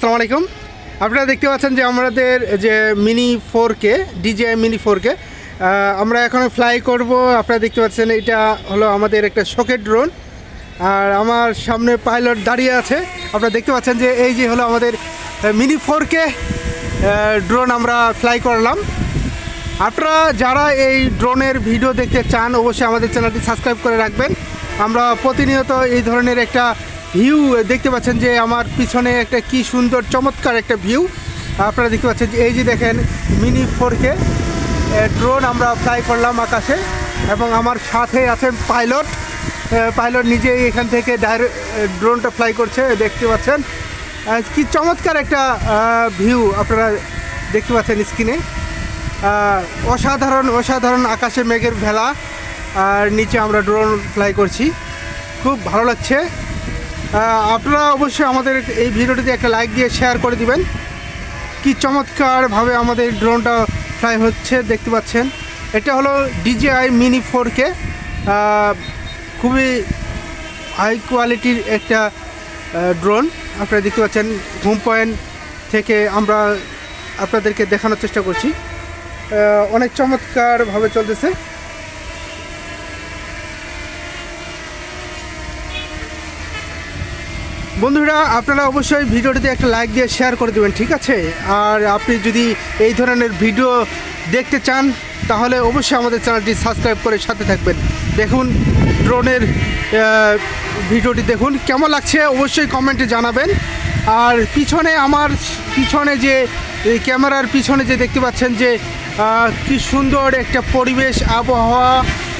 আসসালামু আলাইকুম। আপনারা দেখতে পাচ্ছেন যে আমাদের যে mini 4K DJI mini 4K আমরা এখন ফ্লাই করব। আপনারা দেখতে পাচ্ছেন এটা হলো আমাদের একটা শকেট ড্রোন, আর আমার সামনে পাইলট দাঁড়িয়ে আছে। আপনারা দেখতে পাচ্ছেন যে এই যে হলো আমাদের মিনি 4K ড্রোন আমরা ফ্লাই করলাম। আপনারা যারা এই ড্রোনের ভিডিও দেখতে চান অবশ্যই আমাদের চ্যানেলটি সাবস্ক্রাইব করে রাখবেন। আমরা প্রতিনিয়ত এই ধরনের একটা ভিউ দেখতে পাচ্ছেন যে আমার পিছনে একটা কি সুন্দর চমৎকার একটা ভিউ আপনারা দেখতে পাচ্ছেন যে এই যে দেখেন মিনি 4K ড্রোন আমরা ফ্লাই করলাম আকাশে, এবং আমার সাথে আছেন পাইলট নিজেই এখান থেকে ডাইরেক্ট ড্রোনটা ফ্লাই করছে। দেখতে পাচ্ছেন কি চমৎকার একটা ভিউ আপনারা দেখতে পাচ্ছেন স্ক্রিনে। অসাধারণ আকাশে মেঘের ভেলা, আর নিচে আমরা ড্রোন ফ্লাই করছি, খুব ভালো লাগছে। আপনারা অবশ্যই আমাদের এই ভিডিওটিতে একটা লাইক দিয়ে শেয়ার করে দিবেন। কি চমৎকারভাবে আমাদের ড্রোনটা ফ্লাই হচ্ছে দেখতে পাচ্ছেন। এটা হলো DJI মিনি 4K, খুবই হাই কোয়ালিটির একটা ড্রোন। আপনারা দেখতে পাচ্ছেন হোম পয়েন্ট থেকে আমরা আপনাদেরকে দেখানোর চেষ্টা করছি। অনেক চমৎকারভাবে চলতেছে। বন্ধুরা, আপনারা অবশ্যই ভিডিওটিতে একটা লাইক দিয়ে শেয়ার করে দেবেন, ঠিক আছে? আর আপনি যদি এই ধরনের ভিডিও দেখতে চান তাহলে অবশ্যই আমাদের চ্যানেলটি সাবস্ক্রাইব করে সাথে থাকবেন। দেখুন ড্রোনের ভিডিওটি দেখুন, কেমন লাগছে অবশ্যই কমেন্টে জানাবেন। আর আমার পিছনে যে ক্যামেরার পিছনে যে দেখতে পাচ্ছেন যে কি সুন্দর একটা পরিবেশ, আবহাওয়া,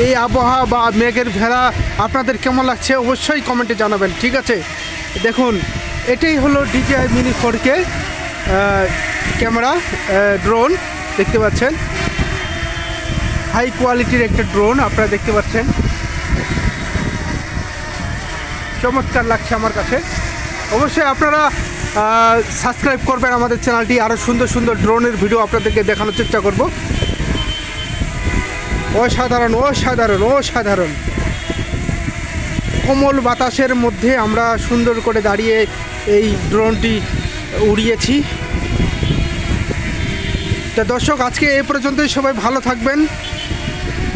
এই আবহাওয়া বা মেঘের ভেলা আপনাদের কেমন লাগছে অবশ্যই কমেন্টে জানাবেন, ঠিক আছে? দেখুন এটাই হলো DJI mini 4K camera drone দেখতে পাচ্ছেন। হাই কোয়ালিটির একটা ড্রোন আপনারা দেখতে পাচ্ছেন, চমৎকার লাগছে আমার কাছে। অবশ্যই আপনারা সাবস্ক্রাইব করবেন আমাদের চ্যানেলটি, আরও সুন্দর ড্রোনের ভিডিও আপনাদেরকে দেখানোর চেষ্টা করব। অসাধারণ কোমল বাতাসের মধ্যে আমরা সুন্দর করে দাঁড়িয়ে এই ড্রোনটি উড়িয়েছি। তা দর্শক, আজকে এই পর্যন্তই। সবাই ভালো থাকবেন,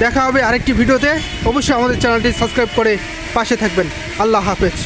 দেখা হবে আরেকটি ভিডিওতে। অবশ্যই আমাদের চ্যানেলটি সাবস্ক্রাইব করে পাশে থাকবেন। আল্লাহ হাফেজ।